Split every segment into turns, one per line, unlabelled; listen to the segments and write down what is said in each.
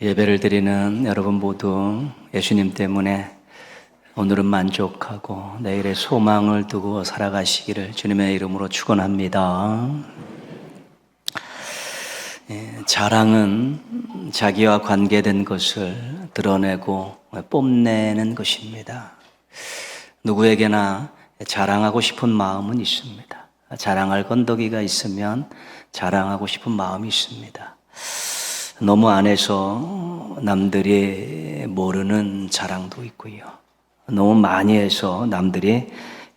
예배를 드리는 여러분 모두 예수님 때문에 오늘은 만족하고 내일의 소망을 두고 살아가시기를 주님의 이름으로 축원합니다. 자랑은 자기와 관계된 것을 드러내고 뽐내는 것입니다. 누구에게나 자랑하고 싶은 마음은 있습니다. 자랑할 건더기가 있으면 자랑하고 싶은 마음이 있습니다. 너무 안에서 남들이 모르는 자랑도 있고요. 너무 많이 해서 남들이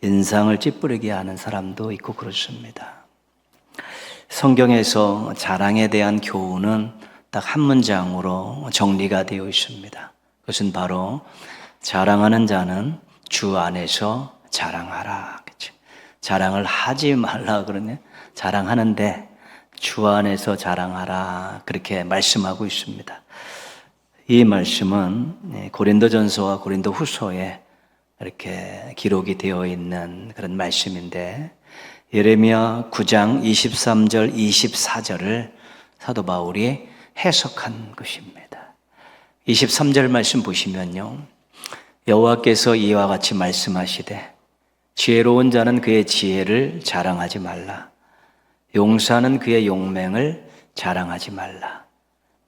인상을 찌푸리게 하는 사람도 있고 그렇습니다. 성경에서 자랑에 대한 교훈은 딱 한 문장으로 정리가 되어 있습니다. 그것은 바로 자랑하는 자는 주 안에서 자랑하라. 그렇죠? 자랑을 하지 말라 그러네. 자랑하는데 주 안에서 자랑하라 그렇게 말씀하고 있습니다. 이 말씀은 고린도전서와 고린도후서에 이렇게 기록이 되어 있는 그런 말씀인데 예레미야 9장 23절 24절을 사도 바울이 해석한 것입니다. 23절 말씀 보시면요, 여호와께서 이와 같이 말씀하시되 지혜로운 자는 그의 지혜를 자랑하지 말라. 용사는 그의 용맹을 자랑하지 말라.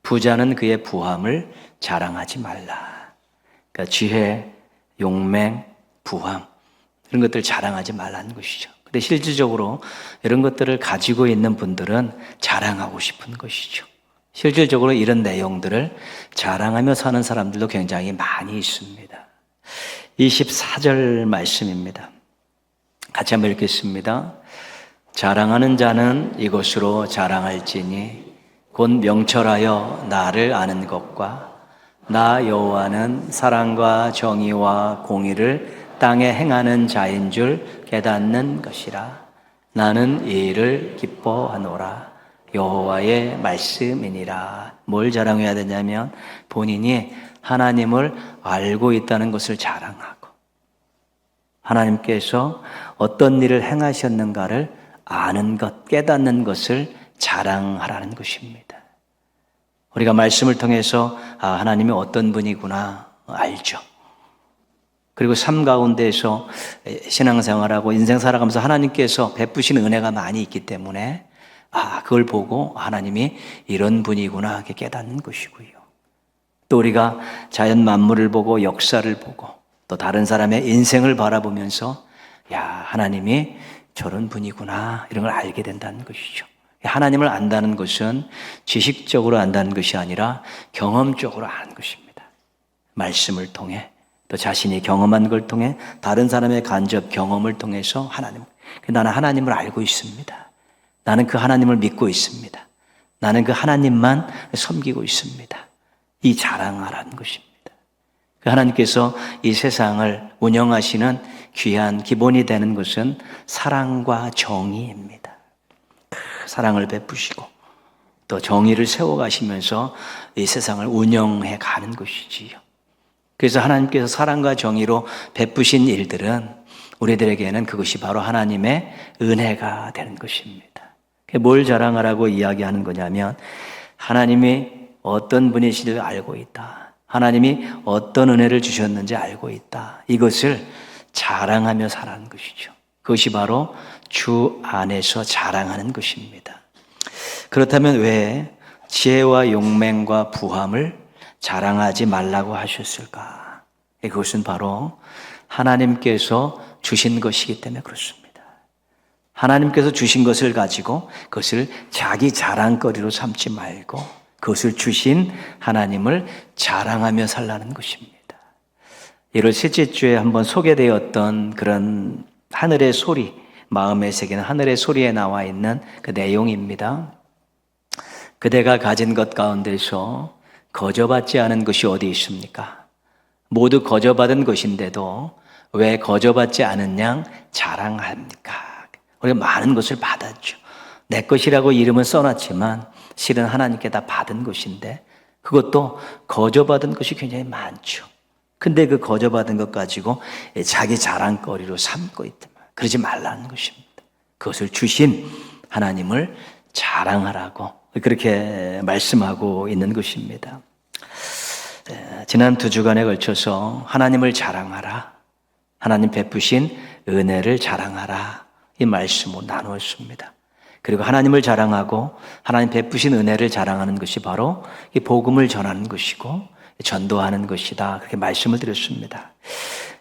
부자는 그의 부함을 자랑하지 말라. 그러니까 지혜, 용맹, 부함 이런 것들 자랑하지 말라는 것이죠. 근데 실질적으로 이런 것들을 가지고 있는 분들은 자랑하고 싶은 것이죠. 실질적으로 이런 내용들을 자랑하며 사는 사람들도 굉장히 많이 있습니다. 24절 말씀입니다. 같이 한번 읽겠습니다. 자랑하는 자는 이것으로 자랑할지니 곧 명철하여 나를 아는 것과 나 여호와는 사랑과 정의와 공의를 땅에 행하는 자인 줄 깨닫는 것이라. 나는 이 일을 기뻐하노라. 여호와의 말씀이니라. 뭘 자랑해야 되냐면 본인이 하나님을 알고 있다는 것을 자랑하고 하나님께서 어떤 일을 행하셨는가를 아는 것, 깨닫는 것을 자랑하라는 것입니다. 우리가 말씀을 통해서 하나님이 어떤 분이구나 알죠. 그리고 삶 가운데에서 신앙생활하고 인생 살아가면서 하나님께서 베푸시는 은혜가 많이 있기 때문에 그걸 보고 하나님이 이런 분이구나 이렇게 깨닫는 것이고요. 또 우리가 자연 만물을 보고 역사를 보고 또 다른 사람의 인생을 바라보면서 하나님이 저런 분이구나 이런 걸 알게 된다는 것이죠. 하나님을 안다는 것은 지식적으로 안다는 것이 아니라 경험적으로 아는 것입니다. 말씀을 통해 또 자신이 경험한 걸 통해 다른 사람의 간접 경험을 통해서 나는 하나님을 알고 있습니다. 나는 그 하나님을 믿고 있습니다. 나는 그 하나님만 섬기고 있습니다. 이 자랑하라는 것입니다. 그 하나님께서 이 세상을 운영하시는 귀한 기본이 되는 것은 사랑과 정의입니다. 사랑을 베푸시고 또 정의를 세워가시면서 이 세상을 운영해 가는 것이지요. 그래서 하나님께서 사랑과 정의로 베푸신 일들은 우리들에게는 그것이 바로 하나님의 은혜가 되는 것입니다. 뭘 자랑하라고 이야기하는 거냐면 하나님이 어떤 분이신지를 알고 있다. 하나님이 어떤 은혜를 주셨는지 알고 있다. 이것을 자랑하며 살아가는 것이죠. 그것이 바로 주 안에서 자랑하는 것입니다. 그렇다면 왜 지혜와 용맹과 부함을 자랑하지 말라고 하셨을까? 그것은 바로 하나님께서 주신 것이기 때문에 그렇습니다. 하나님께서 주신 것을 가지고 그것을 자기 자랑거리로 삼지 말고 그것을 주신 하나님을 자랑하며 살라는 것입니다. 1월 셋째 주에 한번 소개되었던 그런 하늘의 소리, 마음에 새기는 하늘의 소리에 나와 있는 그 내용입니다. 그대가 가진 것 가운데서 거저받지 않은 것이 어디 있습니까? 모두 거저받은 것인데도 왜 거저받지 않은 양 자랑합니까? 우리가 많은 것을 받았죠. 내 것이라고 이름은 써놨지만 실은 하나님께 다 받은 것인데 그것도 거저받은 것이 굉장히 많죠. 근데 그 거저받은 것 가지고 자기 자랑거리로 삼고 있다. 그러지 말라는 것입니다. 그것을 주신 하나님을 자랑하라고 그렇게 말씀하고 있는 것입니다. 지난 2주간에 걸쳐서 하나님을 자랑하라, 하나님 베푸신 은혜를 자랑하라, 이 말씀으로 나누었습니다. 그리고 하나님을 자랑하고 하나님 베푸신 은혜를 자랑하는 것이 바로 이 복음을 전하는 것이고 전도하는 것이다, 그렇게 말씀을 드렸습니다.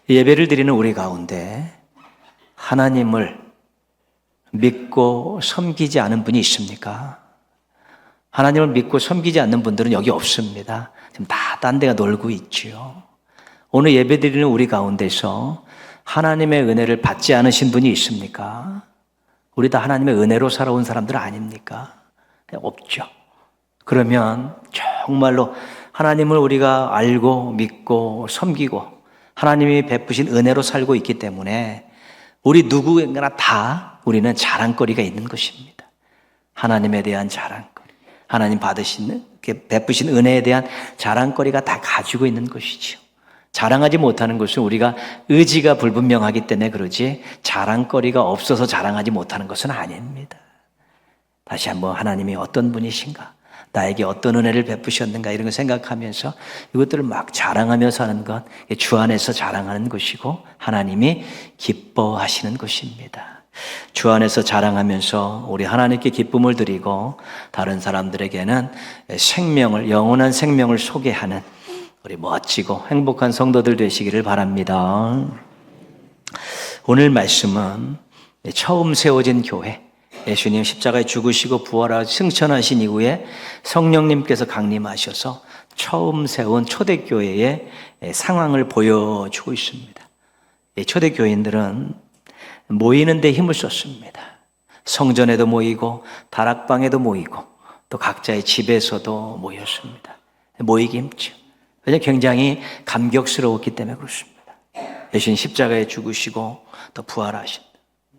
예배를 드리는 우리 가운데 하나님을 믿고 섬기지 않은 분이 있습니까? 하나님을 믿고 섬기지 않는 분들은 여기 없습니다. 지금 다 딴 데가 놀고 있지요. 오늘 예배 드리는 우리 가운데서 하나님의 은혜를 받지 않으신 분이 있습니까? 우리 다 하나님의 은혜로 살아온 사람들 아닙니까? 없죠. 그러면 정말로 하나님을 우리가 알고 믿고 섬기고 하나님이 베푸신 은혜로 살고 있기 때문에 우리 누구나 다 우리는 자랑거리가 있는 것입니다. 하나님에 대한 자랑거리, 하나님 베푸신 은혜에 대한 자랑거리가 다 가지고 있는 것이죠. 자랑하지 못하는 것은 우리가 의지가 불분명하기 때문에 그러지 자랑거리가 없어서 자랑하지 못하는 것은 아닙니다. 다시 한번 하나님이 어떤 분이신가, 나에게 어떤 은혜를 베푸셨는가 이런 걸 생각하면서 이것들을 막 자랑하며 사는 것, 주 안에서 자랑하는 것이고 하나님이 기뻐하시는 것입니다. 주 안에서 자랑하면서 우리 하나님께 기쁨을 드리고 다른 사람들에게는 생명을, 영원한 생명을 소개하는 우리 멋지고 행복한 성도들 되시기를 바랍니다. 오늘 말씀은 처음 세워진 교회, 예수님 십자가에 죽으시고 부활하고 승천하신 이후에 성령님께서 강림하셔서 처음 세운 초대교회의 상황을 보여주고 있습니다. 초대교인들은 모이는 데 힘을 썼습니다. 성전에도 모이고 다락방에도 모이고 또 각자의 집에서도 모였습니다. 모이기 힘죠. 왜냐하면 굉장히 감격스러웠기 때문에 그렇습니다. 예수님 십자가에 죽으시고 또 부활하신,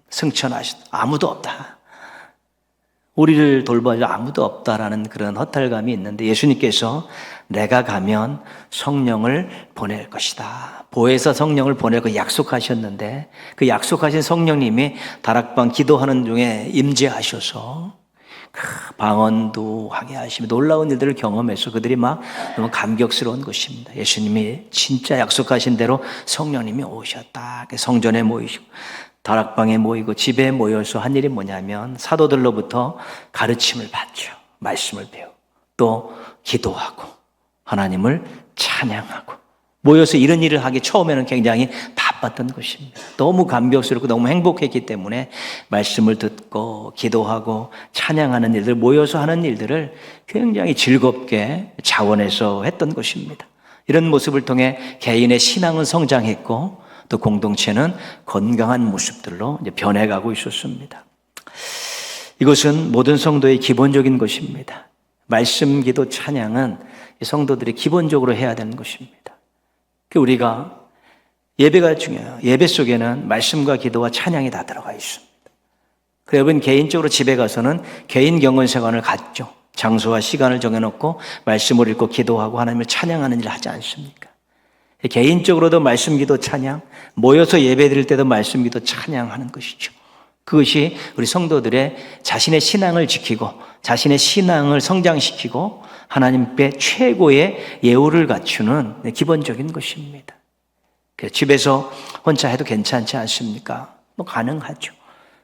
승천하신, 아무도 없다, 우리를 돌봐줄 아무도 없다라는 그런 허탈감이 있는데 예수님께서 내가 가면 성령을 보낼 것이다, 보혜사 성령을 보낼 거 약속하셨는데 그 약속하신 성령님이 다락방 기도하는 중에 임재하셔서 그 방언도 하게 하시며 놀라운 일들을 경험해서 그들이 막 너무 감격스러운 것입니다. 예수님이 진짜 약속하신 대로 성령님이 오셨다. 성전에 모이시고 다락방에 모이고 집에 모여서 한 일이 뭐냐면 사도들로부터 가르침을 받죠. 말씀을 배우고 또 기도하고 하나님을 찬양하고 모여서 이런 일을 하기 처음에는 굉장히 바빴던 것입니다. 너무 감격스럽고 너무 행복했기 때문에 말씀을 듣고 기도하고 찬양하는 일들, 모여서 하는 일들을 굉장히 즐겁게 자원해서 했던 것입니다. 이런 모습을 통해 개인의 신앙은 성장했고 또 공동체는 건강한 모습들로 이제 변해가고 있었습니다. 이것은 모든 성도의 기본적인 것입니다. 말씀, 기도, 찬양은 성도들이 기본적으로 해야 되는 것입니다. 우리가 예배가 중요해요. 예배 속에는 말씀과 기도와 찬양이 다 들어가 있습니다. 그래서 여러분 개인적으로 집에 가서는 개인 경건 생활을 갖죠. 장소와 시간을 정해놓고 말씀을 읽고 기도하고 하나님을 찬양하는 일을 하지 않습니까? 개인적으로도 말씀, 기도, 찬양, 모여서 예배 드릴 때도 말씀, 기도, 찬양하는 것이죠. 그것이 우리 성도들의 자신의 신앙을 지키고 자신의 신앙을 성장시키고 하나님께 최고의 예우를 갖추는 기본적인 것입니다. 집에서 혼자 해도 괜찮지 않습니까? 가능하죠.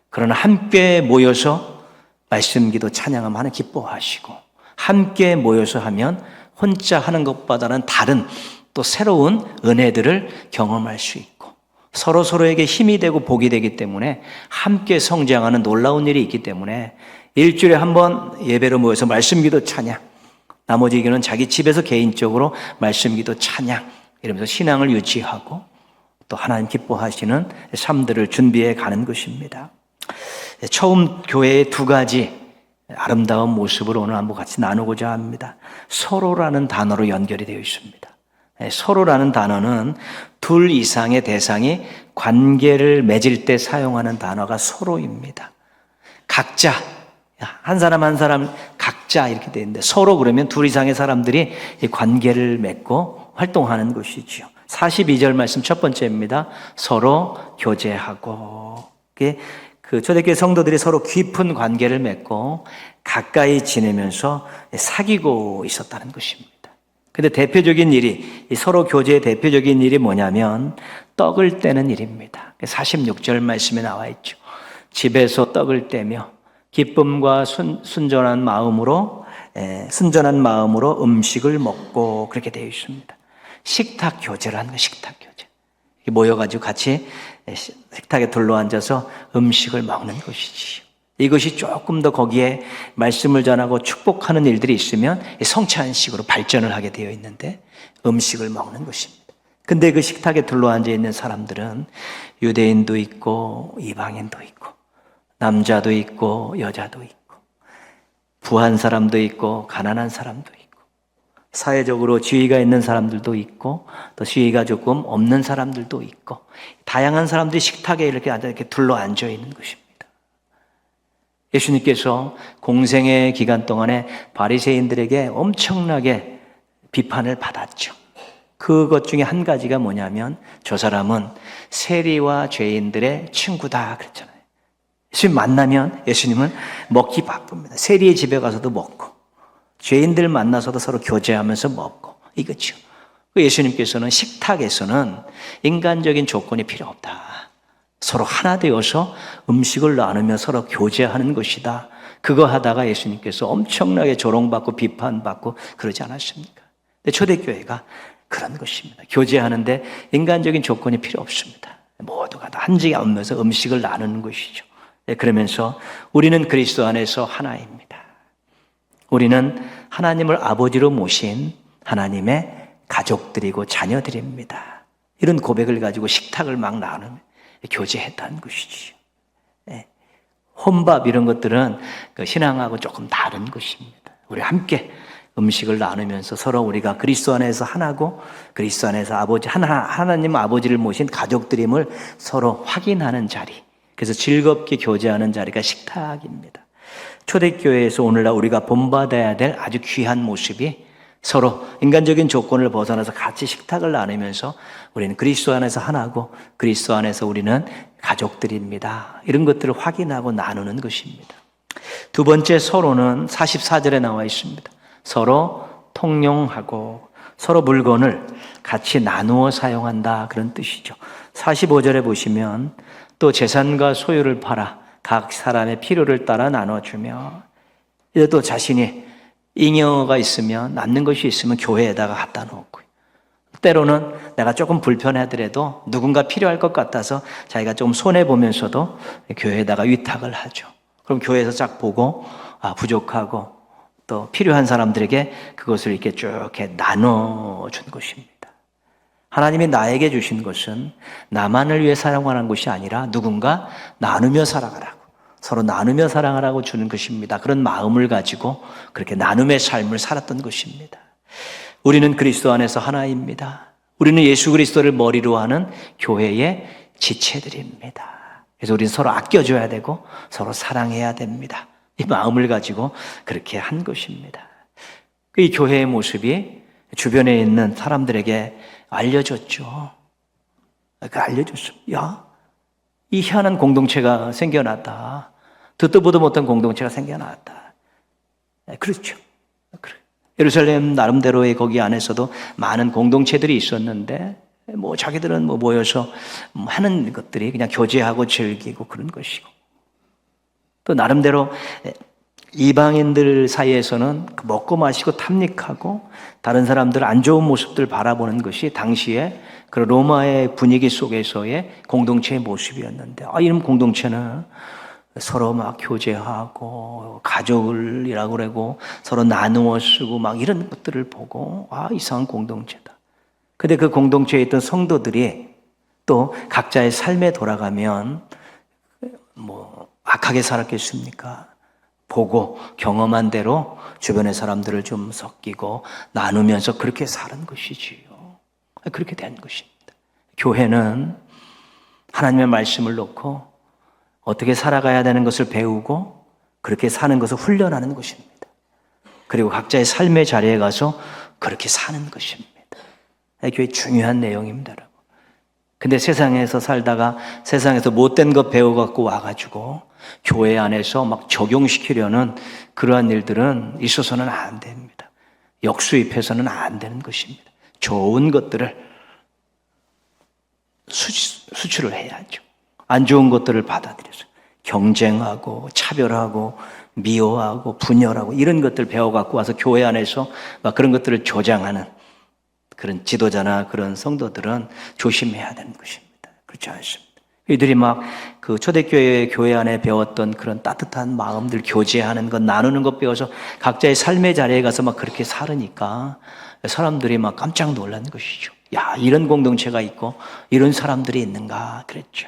그러나 함께 모여서 말씀, 기도, 찬양하면 하나님 기뻐하시고 함께 모여서 하면 혼자 하는 것보다는 다른 또 새로운 은혜들을 경험할 수 있고 서로에게 힘이 되고 복이 되기 때문에 함께 성장하는 놀라운 일이 있기 때문에 일주일에 한 번 예배로 모여서 말씀, 기도, 찬양, 나머지 경우는 자기 집에서 개인적으로 말씀, 기도, 찬양 이러면서 신앙을 유지하고 또 하나님 기뻐하시는 삶들을 준비해 가는 것입니다. 처음 교회의 두 가지 아름다운 모습을 오늘 한번 같이 나누고자 합니다. 서로라는 단어로 연결이 되어 있습니다. 서로라는 단어는 둘 이상의 대상이 관계를 맺을 때 사용하는 단어가 서로입니다. 각자, 한 사람 한 사람 각자 이렇게 되어 있는데 서로 그러면 둘 이상의 사람들이 이 관계를 맺고 활동하는 것이죠. 42절 말씀 첫 번째입니다. 서로 교제하고. 그 초대교회 성도들이 서로 깊은 관계를 맺고 가까이 지내면서 사귀고 있었다는 것입니다. 근데 대표적인 일이, 서로 교제의 대표적인 일이 뭐냐면 떡을 떼는 일입니다. 46절 말씀에 나와 있죠. 집에서 떡을 떼며 기쁨과 순전한 마음으로 음식을 먹고, 그렇게 되어 있습니다. 식탁 교제라는 거예요. 식탁 교제. 모여가지고 같이 식탁에 둘러앉아서 음식을 먹는 것이지요. 이것이 조금 더 거기에 말씀을 전하고 축복하는 일들이 있으면 성찬식으로 발전을 하게 되어 있는데, 음식을 먹는 것입니다. 근데 그 식탁에 둘러앉아 있는 사람들은 유대인도 있고 이방인도 있고 남자도 있고 여자도 있고 부한 사람도 있고 가난한 사람도 있고 사회적으로 지위가 있는 사람들도 있고 또 지위가 조금 없는 사람들도 있고, 다양한 사람들이 식탁에 이렇게 둘러앉아 있는 것입니다. 예수님께서 공생의 기간 동안에 바리새인들에게 엄청나게 비판을 받았죠. 그것 중에 한 가지가 뭐냐면 저 사람은 세리와 죄인들의 친구다 그랬잖아요. 예수님 만나면 예수님은 먹기 바쁩니다. 세리의 집에 가서도 먹고 죄인들 만나서도 서로 교제하면서 먹고, 이거죠. 예수님께서는 식탁에서는 인간적인 조건이 필요 없다. 서로 하나 되어서 음식을 나누며 서로 교제하는 것이다. 그거 하다가 예수님께서 엄청나게 조롱받고 비판받고 그러지 않았습니까? 근데 초대교회가 그런 것입니다. 교제하는데 인간적인 조건이 필요 없습니다. 모두가 다 한지에 얹으면서 음식을 나누는 것이죠. 그러면서 우리는 그리스도 안에서 하나입니다. 우리는 하나님을 아버지로 모신 하나님의 가족들이고 자녀들입니다. 이런 고백을 가지고 식탁을 막 나누며 교제했다는 것이지요. 혼밥 이런 것들은 그 신앙하고 조금 다른 것입니다. 우리 함께 음식을 나누면서 서로 우리가 그리스도 안에서 하나고 그리스도 안에서 하나님 아버지를 모신 가족들임을 서로 확인하는 자리, 그래서 즐겁게 교제하는 자리가 식탁입니다. 초대교회에서 오늘날 우리가 본받아야 될 아주 귀한 모습이 서로 인간적인 조건을 벗어나서 같이 식탁을 나누면서 우리는 그리스도 안에서 하나고 그리스도 안에서 우리는 가족들입니다. 이런 것들을 확인하고 나누는 것입니다. 두 번째 서로는 44절에 나와 있습니다. 서로 통용하고 서로 물건을 같이 나누어 사용한다, 그런 뜻이죠. 45절에 보시면 또 재산과 소유를 팔아 각 사람의 필요를 따라 나눠주며, 이제 또 자신이 잉여가 있으면 남는 것이 있으면 교회에다가 갖다 놓고, 때로는 내가 조금 불편하더라도 누군가 필요할 것 같아서 자기가 좀 손해보면서도 교회에다가 위탁을 하죠. 그럼 교회에서 쫙 보고 부족하고 또 필요한 사람들에게 그것을 이렇게 쭉 이렇게 나눠준 것입니다. 하나님이 나에게 주신 것은 나만을 위해 사용하는 것이 아니라 누군가 나누며 살아가라고, 서로 나누며 사랑하라고 주는 것입니다. 그런 마음을 가지고 그렇게 나눔의 삶을 살았던 것입니다. 우리는 그리스도 안에서 하나입니다. 우리는 예수 그리스도를 머리로 하는 교회의 지체들입니다. 그래서 우리는 서로 아껴줘야 되고 서로 사랑해야 됩니다. 이 마음을 가지고 그렇게 한 것입니다. 이 교회의 모습이 주변에 있는 사람들에게 알려졌죠. 알려줬습니다. 야, 이 희한한 공동체가 생겨났다. 듣도 보도 못한 공동체가 생겨났다. 그렇죠. 예루살렘 나름대로의 거기 안에서도 많은 공동체들이 있었는데, 자기들은 모여서 하는 것들이 그냥 교제하고 즐기고 그런 것이고, 또 나름대로 이방인들 사이에서는 먹고 마시고 탐닉하고 다른 사람들 안 좋은 모습들 바라보는 것이 당시에 그 로마의 분위기 속에서의 공동체의 모습이었는데, 이런 공동체는 서로 막 교제하고 가족이라고 그러고 서로 나누어 쓰고 막 이런 것들을 보고 이상한 공동체다. 근데 그 공동체에 있던 성도들이 또 각자의 삶에 돌아가면 악하게 살았겠습니까? 보고 경험한 대로 주변의 사람들을 좀 섞이고 나누면서 그렇게 사는 것이지요. 그렇게 된 것입니다. 교회는 하나님의 말씀을 놓고 어떻게 살아가야 되는 것을 배우고 그렇게 사는 것을 훈련하는 것입니다. 그리고 각자의 삶의 자리에 가서 그렇게 사는 것입니다. 교회 중요한 내용입니다, 여러분. 근데 세상에서 살다가 세상에서 못된 것 배워갖고 와가지고 교회 안에서 막 적용시키려는 그러한 일들은 있어서는 안 됩니다. 역수입해서는 안 되는 것입니다. 좋은 것들을 수출을 해야죠. 안 좋은 것들을 받아들여서 경쟁하고 차별하고 미워하고 분열하고 이런 것들 배워갖고 와서 교회 안에서 막 그런 것들을 조장하는 그런 지도자나 그런 성도들은 조심해야 되는 것입니다. 그렇지 않습니다. 이들이 막 그 초대교회 교회 안에 배웠던 그런 따뜻한 마음들 교제하는 것, 나누는 것 배워서 각자의 삶의 자리에 가서 막 그렇게 살으니까 사람들이 막 깜짝 놀란 것이죠. 야, 이런 공동체가 있고 이런 사람들이 있는가 그랬죠.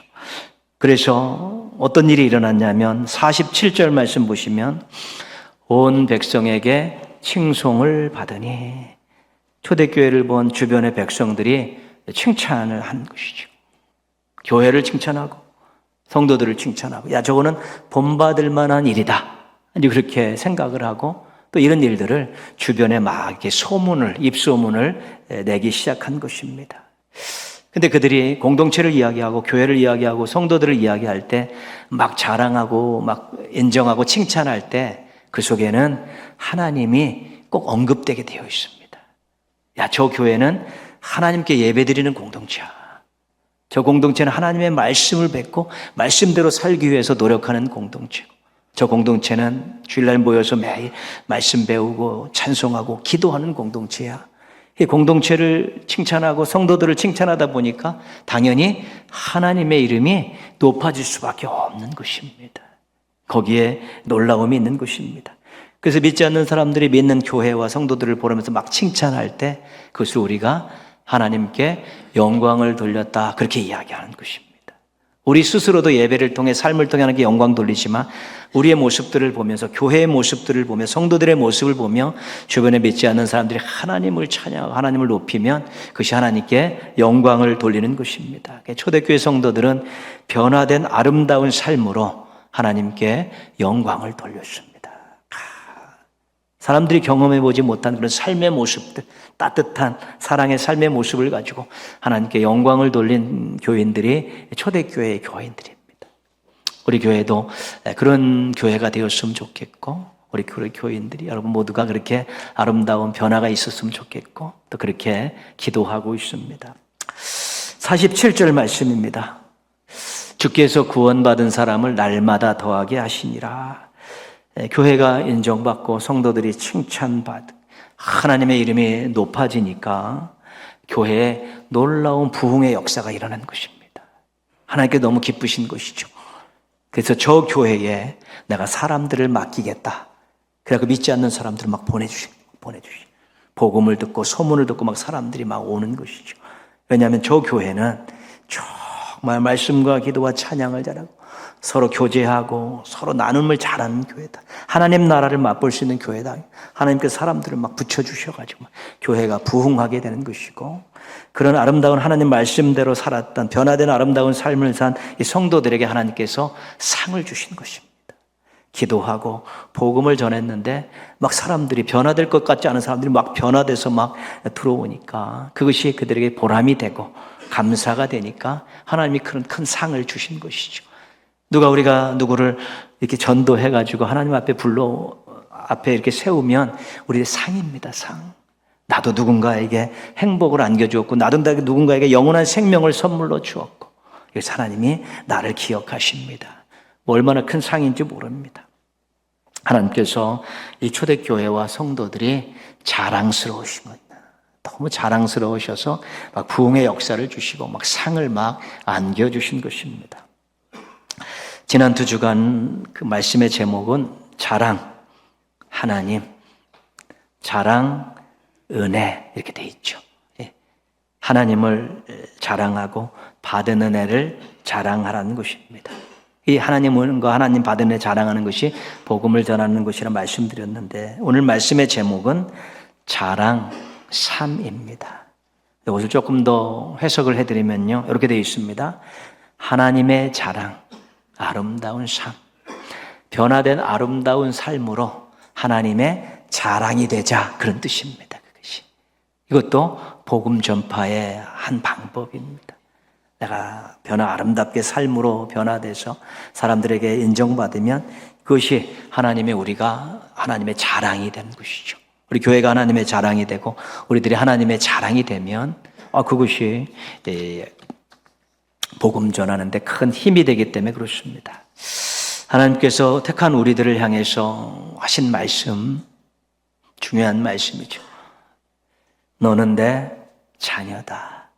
그래서 어떤 일이 일어났냐면 47절 말씀 보시면 온 백성에게 칭송을 받으니 초대교회를 본 주변의 백성들이 칭찬을 한 것이죠. 교회를 칭찬하고 성도들을 칭찬하고 야 저거는 본받을 만한 일이다. 그렇게 생각을 하고 또 이런 일들을 주변에 막 이렇게 입소문을 내기 시작한 것입니다. 근데 그들이 공동체를 이야기하고 교회를 이야기하고 성도들을 이야기할 때 막 자랑하고 막 인정하고 칭찬할 때 그 속에는 하나님이 꼭 언급되게 되어 있습니다. 야, 저 교회는 하나님께 예배드리는 공동체야. 저 공동체는 하나님의 말씀을 뵙고 말씀대로 살기 위해서 노력하는 공동체고 저 공동체는 주일날 모여서 매일 말씀 배우고 찬송하고 기도하는 공동체야. 이 공동체를 칭찬하고 성도들을 칭찬하다 보니까 당연히 하나님의 이름이 높아질 수밖에 없는 것입니다. 거기에 놀라움이 있는 것입니다. 그래서 믿지 않는 사람들이 믿는 교회와 성도들을 보면서 막 칭찬할 때 그것을 우리가 하나님께 영광을 돌렸다 그렇게 이야기하는 것입니다. 우리 스스로도 예배를 통해 삶을 통해 하나님께 영광 돌리지만 우리의 모습들을 보면서 교회의 모습들을 보며 성도들의 모습을 보며 주변에 믿지 않는 사람들이 하나님을 찬양하고 하나님을 높이면 그것이 하나님께 영광을 돌리는 것입니다. 초대교회 성도들은 변화된 아름다운 삶으로 하나님께 영광을 돌렸습니다. 사람들이 경험해보지 못한 그런 삶의 모습들, 따뜻한 사랑의 삶의 모습을 가지고 하나님께 영광을 돌린 교인들이 초대교회의 교인들입니다. 우리 교회도 그런 교회가 되었으면 좋겠고 우리 교인들이 여러분 모두가 그렇게 아름다운 변화가 있었으면 좋겠고 또 그렇게 기도하고 있습니다. 47절 말씀입니다. 주께서 구원받은 사람을 날마다 더하게 하시니라. 교회가 인정받고 성도들이 칭찬받고 하나님의 이름이 높아지니까 교회에 놀라운 부흥의 역사가 일어난 것입니다. 하나님께 너무 기쁘신 것이죠. 그래서 저 교회에 내가 사람들을 맡기겠다. 그래서 믿지 않는 사람들을 막 보내주시. 복음을 듣고 소문을 듣고 막 사람들이 막 오는 것이죠. 왜냐하면 저 교회는 정말 말씀과 기도와 찬양을 잘하고 서로 교제하고 서로 나눔을 잘하는 교회다. 하나님 나라를 맛볼 수 있는 교회다. 하나님께서 사람들을 막 붙여주셔가지고 교회가 부흥하게 되는 것이고 그런 아름다운 하나님 말씀대로 살았던 변화된 아름다운 삶을 산 이 성도들에게 하나님께서 상을 주신 것입니다. 기도하고 복음을 전했는데 막 사람들이 변화될 것 같지 않은 사람들이 막 변화돼서 막 들어오니까 그것이 그들에게 보람이 되고 감사가 되니까 하나님이 그런 큰 상을 주신 것이죠. 우리가 누구를 이렇게 전도해가지고 하나님 앞에 앞에 이렇게 세우면 우리의 상입니다, 상. 나도 누군가에게 행복을 안겨주었고, 나도 누군가에게 영원한 생명을 선물로 주었고, 그래서 하나님이 나를 기억하십니다. 얼마나 큰 상인지 모릅니다. 하나님께서 이 초대교회와 성도들이 자랑스러우신 겁니다. 너무 자랑스러우셔서 막 부흥의 역사를 주시고, 막 상을 막 안겨주신 것입니다. 지난 2주간 그 말씀의 제목은 자랑, 하나님, 자랑, 은혜 이렇게 돼 있죠. 하나님을 자랑하고 받은 은혜를 자랑하라는 것입니다. 이 하나님과 하나님 받은 은혜 자랑하는 것이 복음을 전하는 것이라 말씀드렸는데 오늘 말씀의 제목은 자랑 3입니다. 이것을 조금 더 해석을 해드리면요. 이렇게 되어 있습니다. 하나님의 자랑, 아름다운 삶, 변화된 아름다운 삶으로 하나님의 자랑이 되자 그런 뜻입니다. 그것이. 이것도 복음 전파의 한 방법입니다. 내가 아름답게 삶으로 변화돼서 사람들에게 인정받으면 그것이 우리가 하나님의 자랑이 되는 것이죠. 우리 교회가 하나님의 자랑이 되고 우리들이 하나님의 자랑이 되면 그것이 복음 전하는데 큰 힘이 되기 때문에 그렇습니다. 하나님께서 택한 우리들을 향해서 하신 말씀, 중요한 말씀이죠. 너는 내 자녀다.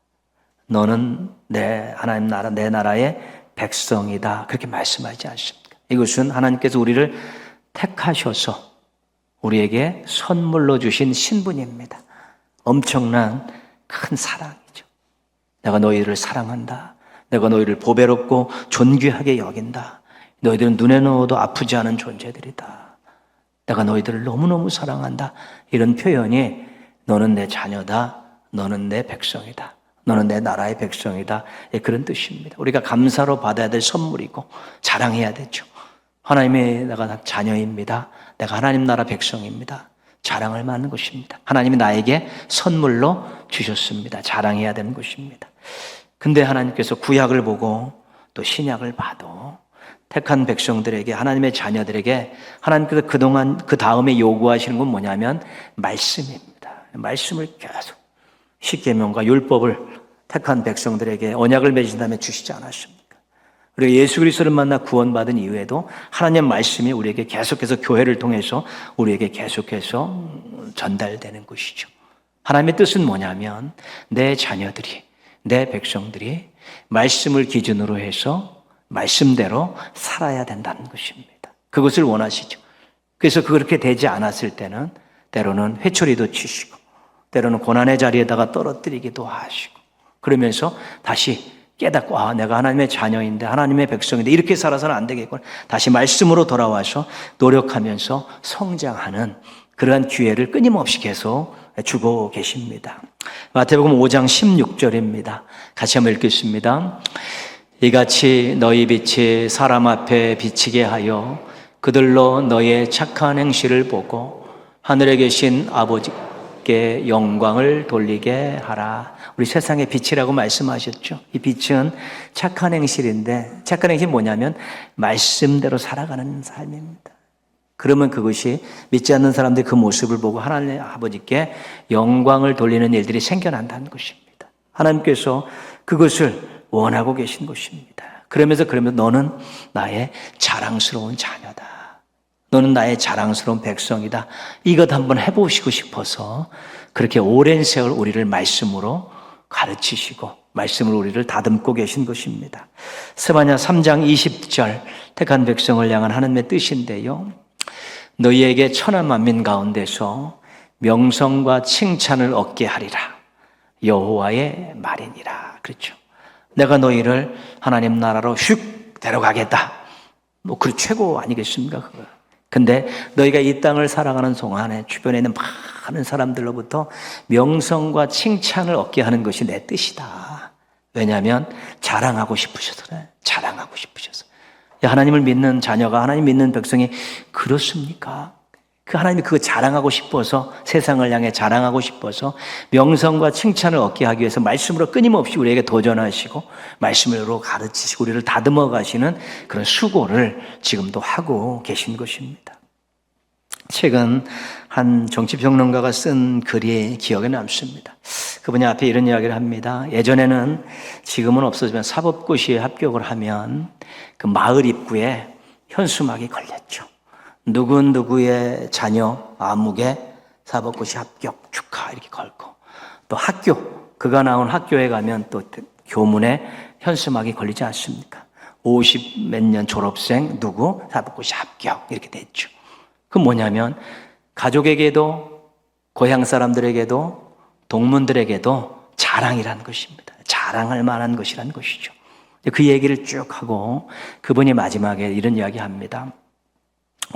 너는 내 하나님 나라, 내 나라의 백성이다. 그렇게 말씀하지 않습니까? 이것은 하나님께서 우리를 택하셔서 우리에게 선물로 주신 신분입니다. 엄청난 큰 사랑이죠. 내가 너희를 사랑한다. 내가 너희를 보배롭고 존귀하게 여긴다. 너희들은 눈에 넣어도 아프지 않은 존재들이다. 내가 너희들을 너무너무 사랑한다. 이런 표현이 너는 내 자녀다. 너는 내 백성이다. 너는 내 나라의 백성이다. 그런 뜻입니다. 우리가 감사로 받아야 될 선물이고 자랑해야 되죠. 하나님의 내가 자녀입니다. 내가 하나님 나라 백성입니다. 자랑할 만한 것입니다. 하나님이 나에게 선물로 주셨습니다. 자랑해야 되는 것입니다. 근데 하나님께서 구약을 보고 또 신약을 봐도 택한 백성들에게, 하나님의 자녀들에게 하나님께서 그동안 그 다음에 요구하시는 건 뭐냐면 말씀입니다. 말씀을 계속 십계명과 율법을 택한 백성들에게 언약을 맺은 다음에 주시지 않았습니까? 우리가 예수 그리스도를 만나 구원받은 이후에도 하나님의 말씀이 우리에게 계속해서 교회를 통해서 우리에게 계속해서 전달되는 것이죠. 하나님의 뜻은 뭐냐면 내 자녀들이, 내 백성들이 말씀을 기준으로 해서 말씀대로 살아야 된다는 것입니다. 그것을 원하시죠. 그래서 그렇게 되지 않았을 때는 때로는 회초리도 치시고 때로는 고난의 자리에다가 떨어뜨리기도 하시고 그러면서 다시 깨닫고 내가 하나님의 자녀인데 하나님의 백성인데 이렇게 살아서는 안 되겠구나. 다시 말씀으로 돌아와서 노력하면서 성장하는 그러한 기회를 끊임없이 계속 주고 계십니다. 마태복음 5장 16절입니다. 같이 한번 읽겠습니다. 이같이 너희 빛이 사람 앞에 비치게 하여 그들로 너희의 착한 행실을 보고 하늘에 계신 아버지께 영광을 돌리게 하라. 우리 세상의 빛이라고 말씀하셨죠. 이 빛은 착한 행실인데 착한 행실이 뭐냐면 말씀대로 살아가는 삶입니다. 그러면 그것이 믿지 않는 사람들이 그 모습을 보고 하나님 아버지께 영광을 돌리는 일들이 생겨난다는 것입니다. 하나님께서 그것을 원하고 계신 것입니다. 그러면 너는 나의 자랑스러운 자녀다. 너는 나의 자랑스러운 백성이다. 이것 한번 해보시고 싶어서 그렇게 오랜 세월 우리를 말씀으로 가르치시고 말씀으로 우리를 다듬고 계신 것입니다. 스바냐 3장 20절 택한 백성을 향한 하나님의 뜻인데요. 너희에게 천하 만민 가운데서 명성과 칭찬을 얻게 하리라. 여호와의 말이니라. 그렇죠. 내가 너희를 하나님 나라로 슉 데려가겠다. 그 최고 아니겠습니까? 그거. 근데 너희가 이 땅을 살아가는 동안에 주변에 있는 많은 사람들로부터 명성과 칭찬을 얻게 하는 것이 내 뜻이다. 왜냐하면 자랑하고 싶으셔서 그래. 자랑하고 싶으셔서. 하나님을 믿는 자녀가, 하나님 믿는 백성이 그렇습니까? 그 하나님이 그거 자랑하고 싶어서, 세상을 향해 자랑하고 싶어서 명성과 칭찬을 얻게 하기 위해서 말씀으로 끊임없이 우리에게 도전하시고 말씀으로 가르치시고 우리를 다듬어 가시는 그런 수고를 지금도 하고 계신 것입니다. 최근 한 정치평론가가 쓴 글이 기억에 남습니다. 그분이 앞에 이런 이야기를 합니다. 예전에는, 지금은 없어지면 사법고시에 합격을 하면 그 마을 입구에 현수막이 걸렸죠. 누구누구의 자녀 아무개 사법고시 합격 축하 이렇게 걸고, 또 학교, 그가 나온 학교에 가면 또 교문에 현수막이 걸리지 않습니까? 50 몇 년 졸업생 누구 사법고시 합격 이렇게 됐죠. 그 뭐냐면 가족에게도 고향 사람들에게도 동문들에게도 자랑이라는 것입니다. 자랑할 만한 것이라는 것이죠. 그 얘기를 쭉 하고 그분이 마지막에 이런 이야기 합니다.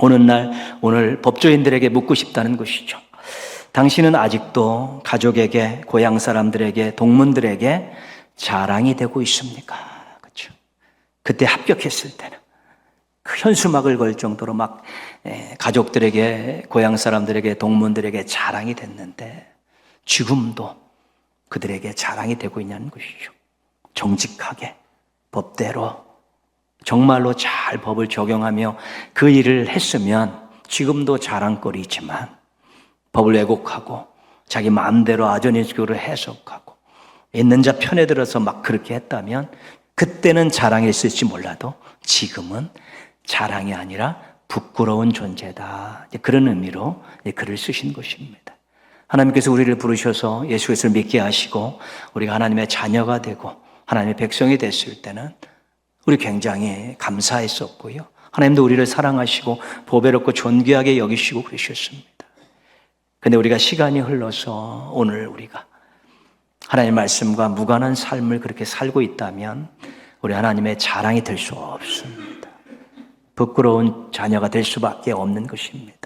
오늘 법조인들에게 묻고 싶다는 것이죠. 당신은 아직도 가족에게, 고향 사람들에게, 동문들에게 자랑이 되고 있습니까? 그렇죠. 그때 합격했을 때는 그 현수막을 걸 정도로 막 가족들에게, 고향 사람들에게, 동문들에게 자랑이 됐는데 지금도 그들에게 자랑이 되고 있냐는 것이죠. 정직하게, 법대로, 정말로 잘 법을 적용하며 그 일을 했으면 지금도 자랑거리지만 법을 왜곡하고 자기 마음대로 아전인식으로 해석하고 있는 자 편에 들어서 막 그렇게 했다면 그때는 자랑이 있을지 몰라도 지금은 자랑이 아니라 부끄러운 존재다. 그런 의미로 글을 쓰신 것입니다. 하나님께서 우리를 부르셔서 예수 그리스도를 믿게 하시고 우리가 하나님의 자녀가 되고 하나님의 백성이 됐을 때는 우리 굉장히 감사했었고요. 하나님도 우리를 사랑하시고 보배롭고 존귀하게 여기시고 그러셨습니다. 근데 우리가 시간이 흘러서 오늘 우리가 하나님의 말씀과 무관한 삶을 그렇게 살고 있다면 우리 하나님의 자랑이 될 수 없습니다. 부끄러운 자녀가 될 수밖에 없는 것입니다.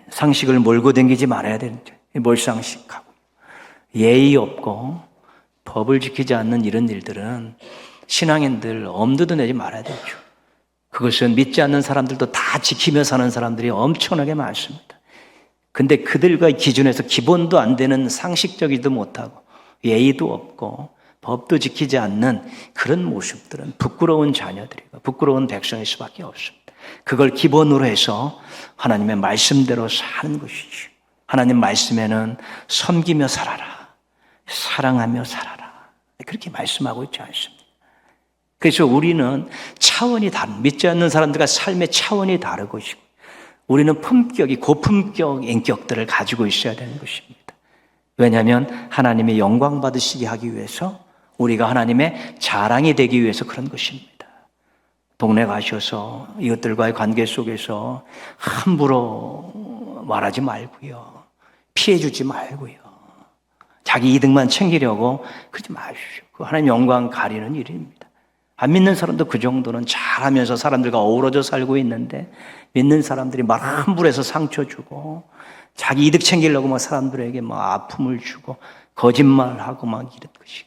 상식을 몰고 다니지 말아야 되는데 몰상식하고 예의 없고 법을 지키지 않는 이런 일들은 신앙인들 엄두도 내지 말아야 되죠. 그것은 믿지 않는 사람들도 다 지키며 사는 사람들이 엄청나게 많습니다. 근데 그들과 기준에서 기본도 안 되는 상식적이지도 못하고 예의도 없고 법도 지키지 않는 그런 모습들은 부끄러운 자녀들이고 부끄러운 백성일 수밖에 없습니다. 그걸 기본으로 해서 하나님의 말씀대로 사는 것이죠. 하나님 말씀에는 섬기며 살아라, 사랑하며 살아라, 그렇게 말씀하고 있지 않습니다. 그래서 우리는 차원이 다른, 믿지 않는 사람들과 삶의 차원이 다른 것이고 우리는 품격이 고품격 인격들을 가지고 있어야 되는 것입니다. 왜냐하면 하나님의 영광 받으시게 하기 위해서 우리가 하나님의 자랑이 되기 위해서 그런 것입니다. 동네 가셔서 이것들과의 관계 속에서 함부로 말하지 말고요. 피해주지 말고요. 자기 이득만 챙기려고 그러지 마십시오. 하나님 영광 가리는 일입니다. 안 믿는 사람도 그 정도는 잘하면서 사람들과 어우러져 살고 있는데 믿는 사람들이 말 함부로 해서 상처 주고 자기 이득 챙기려고 막 사람들에게 막 아픔을 주고 거짓말하고 막 이런 것이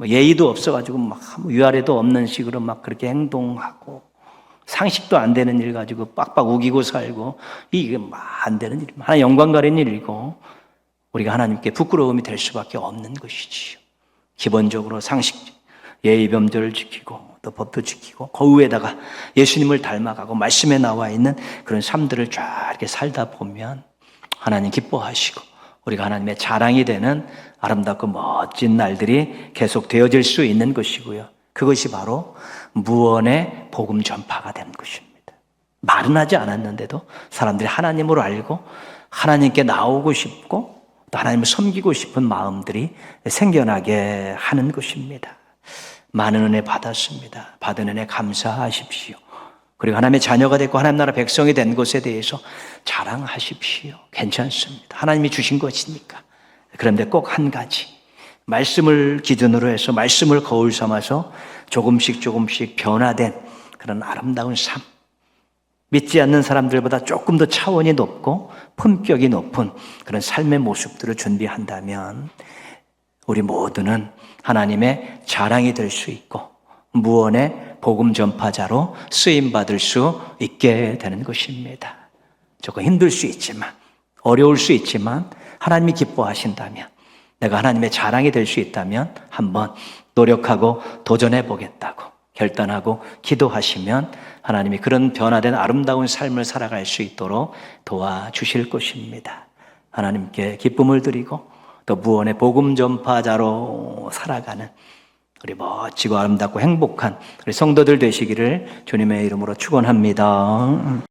예의도 없어가지고 막 위아래도 없는 식으로 막 그렇게 행동하고 상식도 안 되는 일 가지고 빡빡 우기고 살고 이게 막 안 되는 일입니다. 하나님 영광 가리는 일이고 우리가 하나님께 부끄러움이 될 수밖에 없는 것이지요. 기본적으로 상식 예의 범절을 지키고 또 법도 지키고 그 위에다가 예수님을 닮아가고 말씀에 나와 있는 그런 삶들을 쫙 이렇게 살다 보면 하나님 기뻐하시고 우리가 하나님의 자랑이 되는 아름답고 멋진 날들이 계속 되어질 수 있는 것이고요. 그것이 바로 무언의 복음 전파가 되는 것입니다. 말은 하지 않았는데도 사람들이 하나님으로 알고 하나님께 나오고 싶고 또 하나님을 섬기고 싶은 마음들이 생겨나게 하는 것입니다. 많은 은혜 받았습니다. 받은 은혜 감사하십시오. 그리고 하나님의 자녀가 됐고 하나님 나라 백성이 된 것에 대해서 자랑하십시오. 괜찮습니다. 하나님이 주신 것이니까. 그런데 꼭 한 가지, 말씀을 기준으로 해서 말씀을 거울 삼아서 조금씩 변화된 그런 아름다운 삶, 믿지 않는 사람들보다 조금 더 차원이 높고 품격이 높은 그런 삶의 모습들을 준비한다면 우리 모두는 하나님의 자랑이 될 수 있고 무언의 복음 전파자로 쓰임받을 수 있게 되는 것입니다. 조금 힘들 수 있지만 어려울 수 있지만 하나님이 기뻐하신다면 내가 하나님의 자랑이 될 수 있다면 한번 노력하고 도전해 보겠다고 결단하고 기도하시면 하나님이 그런 변화된 아름다운 삶을 살아갈 수 있도록 도와주실 것입니다. 하나님께 기쁨을 드리고 또 무언의 복음 전파자로 살아가는 우리 멋지고 아름답고 행복한 우리 성도들 되시기를 주님의 이름으로 축원합니다.